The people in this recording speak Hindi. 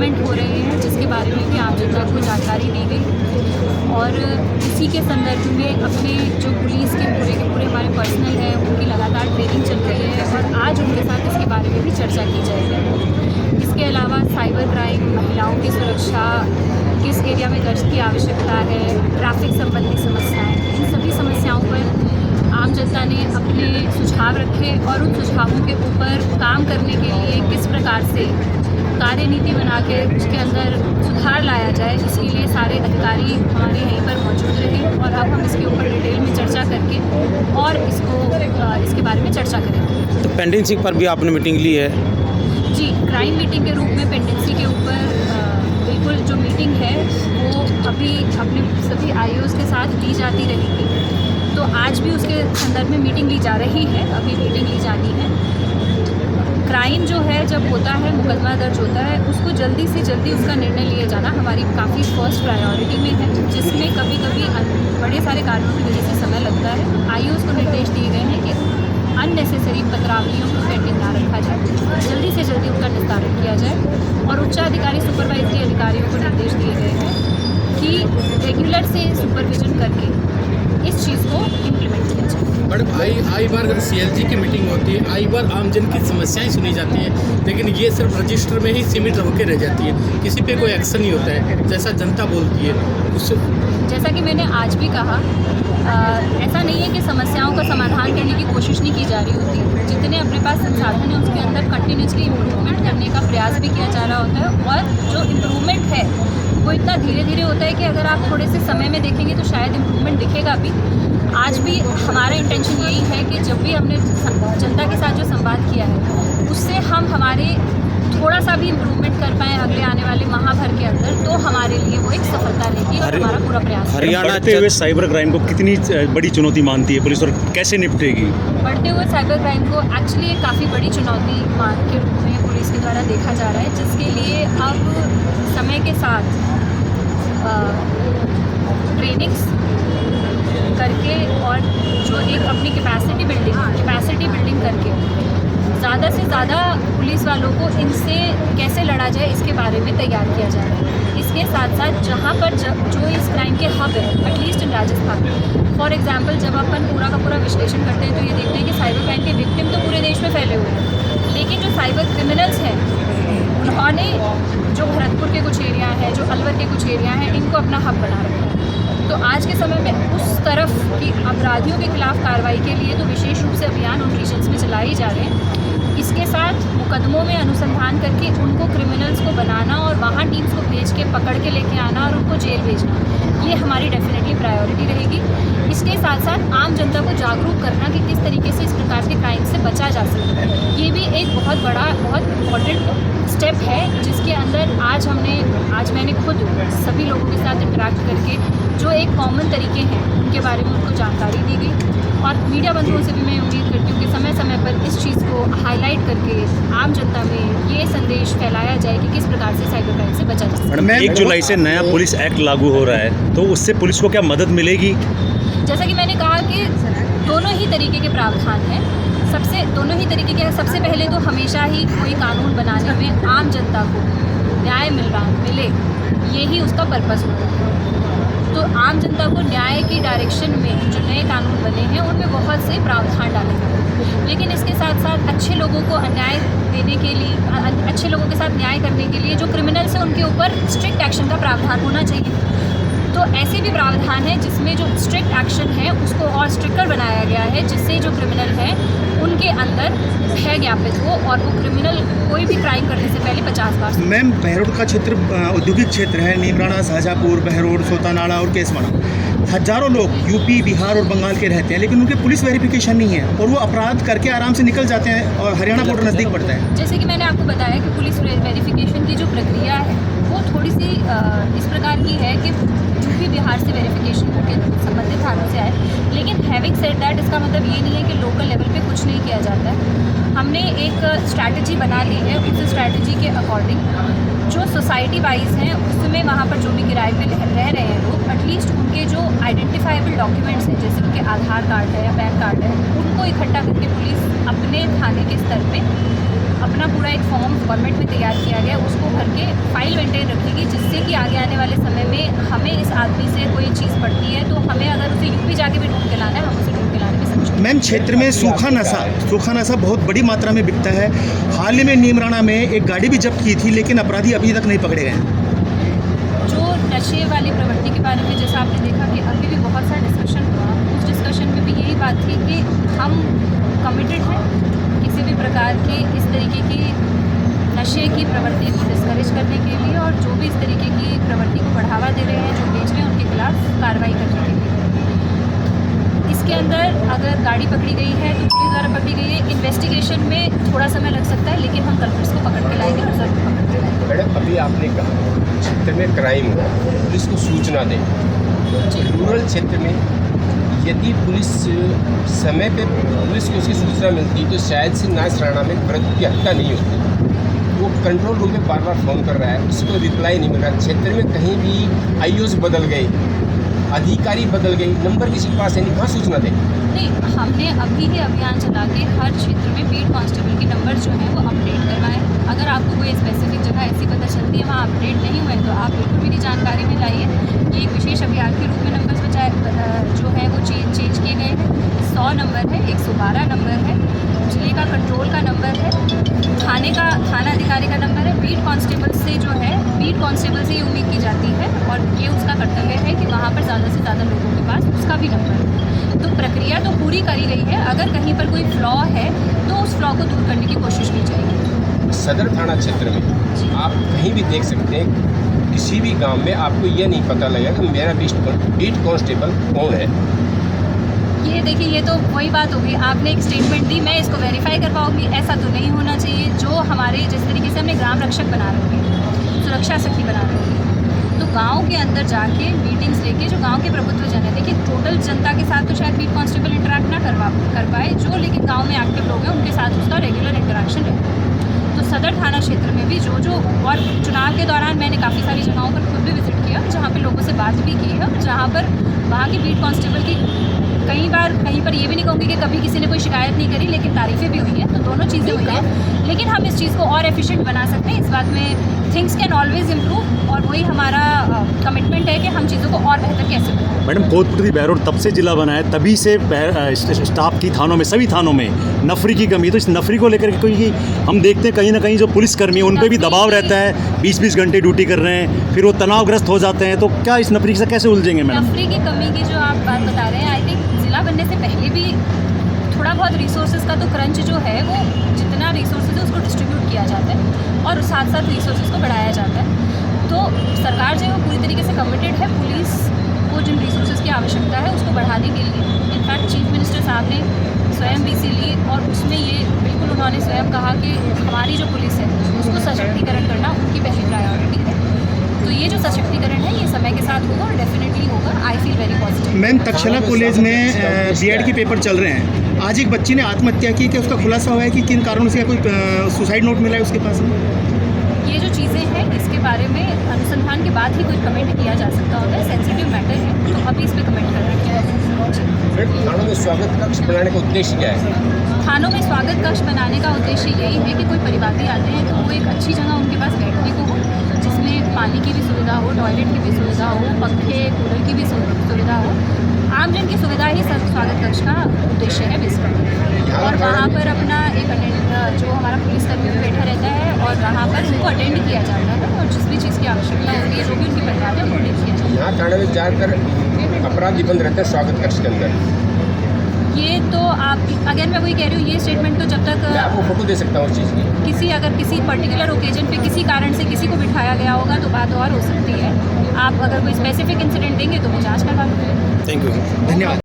इम्प्लीमेंट हो रहे हैं, जिसके बारे में भी आम जनता को जानकारी दी गई। और इसी के संदर्भ में अपने जो पुलिस के पूरे हमारे पर्सनल है उनकी लगातार ट्रेनिंग चल रही है और आज उनके साथ इसके बारे में भी चर्चा की जाएगी। इसके अलावा साइबर क्राइम, महिलाओं की सुरक्षा, किस एरिया में गश्त की आवश्यकता है, ट्रैफिक संबंधी समस्याएं, इन सभी समस्याओं पर आम जनता ने अपने सुझाव रखे और उन सुझावों के ऊपर काम करने के लिए किस प्रकार से कार्यनीति बना के उसके अंदर सुधार लाया जाए, इसके लिए सारे अधिकारी हमारे यहीं पर मौजूद रहे और अब हम इसके ऊपर डिटेल में चर्चा करके और इसके बारे में चर्चा करेंगे। तो पेंडेंसी पर भी आपने मीटिंग ली है? जी, क्राइम मीटिंग के रूप में पेंडेंसी के ऊपर बिल्कुल जो मीटिंग है वो अभी अपने सभी आईओज़ के साथ ली जाती रहेगी। तो आज भी उसके संदर्भ में मीटिंग ली जा रही है, अभी मीटिंग ली जानी है। क्राइम जो है जब होता है, मुकदमा दर्ज होता है, उसको जल्दी से जल्दी उसका निर्णय लिया जाना हमारी काफ़ी फर्स्ट प्रायोरिटी में है, जिसमें कभी कभी बड़े सारे कारणों की वजह से समय लगता है। आईओज़ को निर्देश दिए गए हैं कि अननेसेसरी पत्रावलियों को पेंडिंग ना रखा जाए, जल्दी से जल्दी उनका निस्तारण किया जाए। और उच्चाधिकारी सुपरवाइजरी अधिकारियों को निर्देश दिए गए हैं कि रेगुलर से सुपरविजन करके इस चीज़ को इम्प्लीमेंट किया जाए। बट आई बार अगर CLG की मीटिंग होती है, आई बार आमजन की समस्याएं सुनी जाती हैं, लेकिन ये सिर्फ रजिस्टर में ही सीमित होकर रह जाती है, किसी पे कोई एक्शन नहीं होता है जैसा जनता बोलती है उससे। जैसा कि मैंने आज भी कहा, ऐसा नहीं है कि समस्याओं का समाधान करने की कोशिश नहीं की जा रही होती। जितने अपने पास संसाधन है उसके अंदर कंटिन्यूसली इम्प्रूवमेंट करने का प्रयास भी किया जा रहा होता है और जो इम्प्रूवमेंट है वो इतना धीरे धीरे होता है कि अगर आप थोड़े से समय में देखेंगे तो शायद इम्प्रूवमेंट दिखेगा भी। आज भी हमारा इंटेंशन यही है कि जब भी हमने जनता के साथ जो संवाद किया है उससे हम हमारे थोड़ा सा भी इम्प्रूवमेंट कर पाएँ अगले आने वाले माह भर के अंदर, तो हमारे लिए वो एक सफलता रहेगी और हमारा पूरा प्रयास। हरियाणा बढ़ते हुए साइबर क्राइम को कितनी बड़ी चुनौती मानती है पुलिस और कैसे निपटेगी? बढ़ते हुए साइबर क्राइम को एक्चुअली एक काफ़ी बड़ी चुनौती के रूप में पुलिस के द्वारा देखा जा रहा है, जिसके लिए अब समय के साथ ट्रेनिंग्स करके और जो एक अपनी कैपेसिटी बिल्डिंग करके ज़्यादा से ज़्यादा पुलिस वालों को इनसे कैसे लड़ा जाए इसके बारे में तैयार किया जा रहा है। इसके साथ साथ जहाँ पर जो इस क्राइम के हब है, at least in Rajasthan, for example जब अपन पूरा का पूरा विश्लेषण करते हैं तो ये देखते हैं कि साइबर क्राइम के विक्टिम तो पूरे देश में फैले हुए हैं, लेकिन जो साइबर क्रिमिनल्स हैं उन्होंने जो भरतपुर के कुछ एरिया हैं, जो अलवर के कुछ एरिया हैं, इनको अपना हब बना रखा है। तो आज के समय में उस तरफ की अपराधियों के खिलाफ कार्रवाई के लिए तो विशेष रूप से अभियान उन रीजन्स में चलाए जा रहे हैं। इसके साथ मुकदमों में अनुसंधान करके उनको क्रिमिनल्स को बनाना और वहाँ टीम्स को भेज के पकड़ के लेके आना और उनको जेल भेजना, ये हमारी डेफिनेटली प्रायोरिटी रहेगी। इसके साथ साथ आम जनता को जागरूक करना कि किस तरीके से इस प्रकार के क्राइम से बचा जा सकता है, ये भी एक बहुत बड़ा, बहुत इम्पॉर्टेंट स्टेप है, जिसके अंदर आज मैंने खुद सभी लोगों के साथ इंटरेक्ट करके जो एक कॉमन तरीके हैं उनके बारे में उनको जानकारी दी गई। और मीडिया बंधुओं से भी मैं उम्मीद करती हूँ कि समय समय पर इस चीज़ को हाईलाइट करके आम जनता में ये संदेश फैलाया जाए कि किस प्रकार से साइबर क्राइम से बचा जा सकता है। मैडम, 1 जुलाई से नया पुलिस एक्ट लागू हो रहा है, तो उससे पुलिस को क्या मदद मिलेगी? जैसा कि मैंने कहा कि दोनों ही तरीके के प्रावधान हैं। दोनों ही तरीके के, सबसे पहले तो हमेशा ही कोई कानून बनाने में आम जनता को न्याय मिले, यही उसका पर्पस होता है। तो आम जनता को न्याय की डायरेक्शन में जो नए कानून बने हैं उनमें बहुत से प्रावधान डाले गए, लेकिन इसके साथ साथ अच्छे लोगों को न्याय देने के लिए, अच्छे लोगों के साथ न्याय करने के लिए जो क्रिमिनल्स हैं उनके ऊपर स्ट्रिक्ट एक्शन का प्रावधान होना चाहिए। तो ऐसे भी प्रावधान है जिसमें जो स्ट्रिक्ट एक्शन है उसको और स्ट्रिक्टर बनाया गया है, जिससे जो क्रिमिनल हैं उनके अंदर भय ज्ञापित हो और वो क्रिमिनल कोई भी क्राइम करने से पहले 50 बार। मैम, बहरोड का क्षेत्र औद्योगिक क्षेत्र है, नीमराना, शाहजहाँपुर, बहरोड, सोतानाड़ा और केसवाड़ा। हजारों लोग यूपी, बिहार और बंगाल के रहते हैं, लेकिन उनके पुलिस वेरिफिकेशन नहीं है और वो अपराध करके आराम से निकल जाते हैं और हरियाणा बॉर्डर नज़दीक पड़ता है। जैसे कि मैंने आपको बताया कि पुलिस वेरिफिकेशन की जो प्रक्रिया है वो थोड़ी सी इस प्रकार की है कि यूपी, बिहार से वेरिफिकेशन होकर संबंधित थानों से आए, लेकिन हैविंग सेड दैट इसका मतलब ये नहीं है कि लोकल लेवल पे कुछ नहीं किया जाता है। हमने एक स्ट्रैटेजी बना ली है, उस स्ट्रैटेजी के अकॉर्डिंग जो सोसाइटी वाइज हैं उसमें वहाँ पर जो भी किराए पे रह रहे हैं लोग, एटलीस्ट उनके जो आइडेंटिफाइबल डॉक्यूमेंट्स हैं जैसे उनके आधार कार्ड है या पैन कार्ड है, उनको इकट्ठा करके पुलिस अपने थाने के स्तर पे अपना पूरा एक फॉर्म गवर्नमेंट में तैयार किया गया, उसको भर के फाइल मेंटेन रखेगी, जिससे कि आगे आने वाले समय में हमें इस आदमी से कोई चीज़ पड़ती है तो हमें अगर उसे यूपी जाके भी ढूंढ के लाना है, हम उसे ढूंढ के लाने में सक्षम हैं। मैम, क्षेत्र में सूखा नशा बहुत बड़ी मात्रा में बिकता है। हाल ही में नीमराना में एक गाड़ी भी जब्त की थी, लेकिन अपराधी अभी तक नहीं पकड़े गए हैं। जो नशे वाली प्रवृत्ति के बारे में जैसा आपने देखा कि अभी भी बहुत सारा डिस्कशन हुआ, उस डिस्कशन में भी यही बात थी कि हम कमिटेड हैं किसी भी प्रकार की इस तरीके की नशे की प्रवृत्ति को डिस्करेज करने के लिए, और जो भी इस तरीके की प्रवृत्ति को बढ़ावा दे रहे हैं, जो बेच रहे हैं, उनके खिलाफ कार्रवाई करने के लिए। इसके अंदर अगर गाड़ी पकड़ी गई है तो पुलिस द्वारा पकड़ी गई है, इन्वेस्टिगेशन में थोड़ा समय लग सकता है, लेकिन हम कल्प्रिट्स को पकड़ के लाएंगे और जरूर पकड़ के लाएंगे। मैडम, अभी आपने कहा क्षेत्र में क्राइम हो, पुलिस को सूचना दें। रूरल क्षेत्र में यदि पुलिस समय पे पुलिस को उसकी सूचना मिलती तो शायद से नाच राणा में मृत्यु की हत्या नहीं होती। वो कंट्रोल रूम में बार बार फ़ोन कर रहा है, उसको रिप्लाई नहीं मिल रहा। क्षेत्र में कहीं भी आईओएस बदल गए, अधिकारी बदल गई, नंबर किसी के पास है नहीं, कहाँ सूचना दें? नहीं, हमने अभी ही अभियान चला के हर क्षेत्र में बीट कांस्टेबल के नंबर जो है वो अपडेट करवाएं। अगर आपको कोई स्पेसिफिक जगह ऐसी पता चलती है वहाँ अपडेट नहीं हुए तो आप बिल्कुल मेरी जानकारी में लाइए। ये एक विशेष अभियान के रूप में नंबर जो है वो चेंज किए गए हैं। 100 नंबर है, 112 नंबर है, जिले का कंट्रोल का नंबर है, थाना अधिकारी का नंबर है। बीट कांस्टेबल से जो है, बीट कांस्टेबल से ये उम्मीद की जाती है और ये उसका कर्तव्य है कि वहाँ पर ज़्यादा से ज़्यादा लोगों के पास उसका भी नंबर है। तो प्रक्रिया तो पूरी करी गई है, अगर कहीं पर कोई फ्लॉ है तो उस फ्लॉ को दूर करने की कोशिश की जाएगी। सदर थाना क्षेत्र में आप कहीं भी देख सकते हैं, किसी भी गांव में आपको यह नहीं पता लगेगा कि मेरा बीट कांस्टेबल कौन है। ये देखिए, ये तो वही बात होगी, आपने एक स्टेटमेंट दी, मैं इसको वेरीफाई कर पाऊँगी, ऐसा तो नहीं होना चाहिए। जो हमारे जिस तरीके से हमने ग्राम रक्षक बना रखे हैं, सुरक्षा सखी बना रखे हैं, तो गांव के अंदर जाके मीटिंग्स लेके जो गांव के प्रभुत्व जन है, देखिए टोटल जनता के साथ तो शायद बीट कांस्टेबल इंटरेक्ट ना कर पाए, जो लेकिन गाँव में एक्टिव लोग हैं उनके साथ उसका रेगुलर इंटरेक्शन है। तो सदर थाना क्षेत्र में भी जो और चुनाव के दौरान मैंने काफ़ी सारी जगहों पर खुद भी विजिट किया, जहाँ पे लोगों से बात भी की है, और जहाँ पर वहाँ की बीट कांस्टेबल की कहीं पर ये भी नहीं कहूँगी कि कभी किसी ने कोई शिकायत नहीं करी, लेकिन तारीफ़ें भी हुई हैं। तो दोनों चीज़ें हुई हैं, लेकिन हम इस चीज़ को और एफिशिएंट बना सकते हैं। इस बात में थिंग्स कैन ऑलवेज इम्प्रूव, और वही हमारा कमिटमेंट है कि हम चीज़ों को और बेहतर कैसे बनाएं। मैडम, कोतपुर बहरोड तब से जिला बना है, तभी से स्टाफ की थानों में, सभी थानों में नफरी की कमी है। तो इस नफरी को लेकर के कोई हम देखते हैं कहीं ना कहीं जो पुलिसकर्मी है उन पर भी दबाव रहता है, 20-20 घंटे ड्यूटी कर रहे हैं, फिर वो तनावग्रस्त हो जाते हैं। तो क्या इस नफरी से कैसे उलझेंगे मैडम? नफरी की कमी की जो आप बात बता रहे हैं, आई थिंक जिला बनने से पहले भी थोड़ा बहुत रिसोर्सेज का तो क्रंच जो है, वो जितना रिसोर्सेज है उसको डिस्ट्रीब्यूट किया जाता है और साथ साथ रिसोर्सेज को बढ़ाया जाता है। तो सरकार जो है वो पूरी तरीके से कमिटेड है पुलिस को जिन रिसोर्सेज की आवश्यकता है उसको बढ़ाने के लिए। इनफैक्ट चीफ मिनिस्टर साहब ने स्वयं BC ली और उसमें ये बिल्कुल उन्होंने स्वयं कहा कि हमारी जो पुलिस है उसको सशक्तिकरण करना उनकी पहली प्रायोरिटी है। तो ये जो सशक्तिकरण है ये समय के साथ होगा और डेफिनेटली होगा। I feel very positive. Ma'am, Takshashila college में B.Ed के पेपर चल रहे हैं। आज एक बच्ची ने आत्महत्या की, क्या उसका खुलासा हुआ है कि किन कारणों से, कोई सुसाइड नोट मिला है उसके पास में? ये जो चीज़ें हैं इसके बारे में अनुसंधान के बाद ही कोई कमेंट किया जा सकता होता है, सेंसिटिव मैटर है, तो अभी इस पर कमेंट कर रहे हैं। थानों में स्वागत कक्ष बनाने का उद्देश्य क्या है? थानों में स्वागत कक्ष बनाने का उद्देश्य यही है कि कोई परिवादी आते हैं तो वो एक अच्छी जगह उनके पास बैठने को हो, जिसमें पानी की भी सुविधा हो, टॉयलेट की भी सुविधा हो, पंखे कूलर की भी सुविधा हो। आमजन की सुविधा ही स्वागत कक्ष का उद्देश्य है बेसिकली। और वहाँ पर अपना एक जो हमारा पुलिसकर्मी भी बैठा रहता है और वहाँ पर उनको अटेंड किया जाता है, और जिस भी चीज़ की आवश्यकता होती है, जो भी उनकी परिवार है, उनको अटेंड किया जाता है। यहाँ थाने में ज़्यादातर अपराधी बंद रहते हैं स्वागत कक्ष के अंदर। ये तो आप अगर मैं वही कह रही हूँ, ये स्टेटमेंट तो जब तक मैं आपको फोटो दे सकता हूँ उस चीज़ की। अगर किसी पर्टिकुलर ओकेजन पे किसी कारण से किसी को बिठाया गया होगा तो बात और हो सकती है। आप अगर कोई स्पेसिफिक इंसिडेंट देंगे तो मैं जांच करवा लूँगी। Thank you. धन्यवाद।